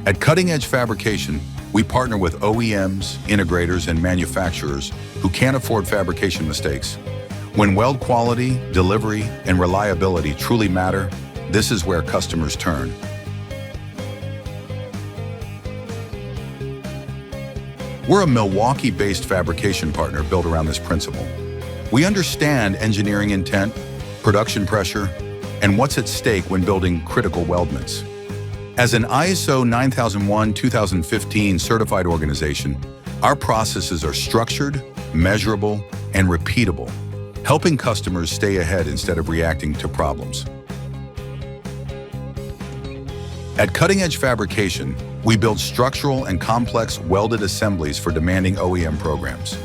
At Cutting Edge Fabrication, we partner with OEMs, integrators, and manufacturers who can't afford fabrication mistakes. When weld quality, delivery, and reliability truly matter, this is where customers turn. We're a Milwaukee-based fabrication partner built around this principle. We understand engineering intent, production pressure, and what's at stake when building critical weldments. As an ISO 9001-2015 certified organization, our processes are structured, measurable, and repeatable, helping customers stay ahead instead of reacting to problems. At Cutting Edge Fabrication, we build structural and complex welded assemblies for demanding OEM programs.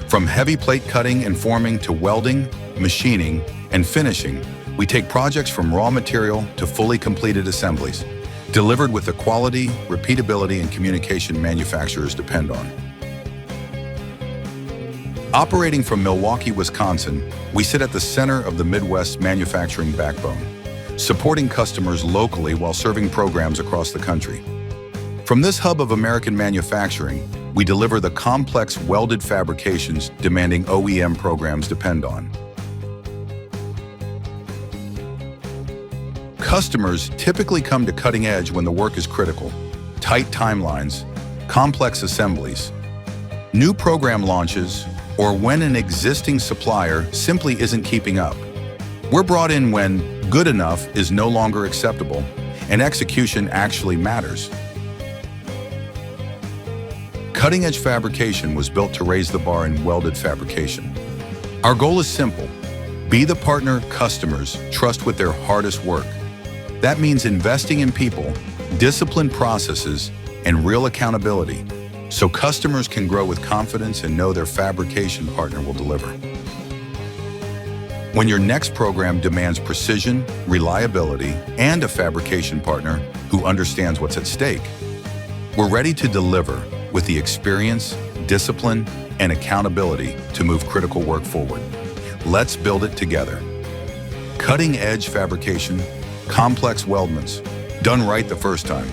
From heavy plate cutting and forming to welding, machining, and finishing, we take projects from raw material to fully completed assemblies, delivered with the quality, repeatability, and communication manufacturers depend on. Operating from Milwaukee, Wisconsin, we sit at the center of the Midwest manufacturing backbone, supporting customers locally while serving programs across the country. From this hub of American manufacturing, we deliver the complex welded fabrications demanding OEM programs depend on. Customers typically come to Cutting Edge when the work is critical, tight timelines, complex assemblies, new program launches, or when an existing supplier simply isn't keeping up. We're brought in when good enough is no longer acceptable and execution actually matters. Cutting Edge Fabrication was built to raise the bar in welded fabrication. Our goal is simple: be the partner customers trust with their hardest work. That means investing in people, disciplined processes, and real accountability, so customers can grow with confidence and know their fabrication partner will deliver. When your next program demands precision, reliability, and a fabrication partner who understands what's at stake, we're ready to deliver with the experience, discipline, and accountability to move critical work forward. Let's build it together. Cutting Edge Fabrication, complex weldments, done right the first time.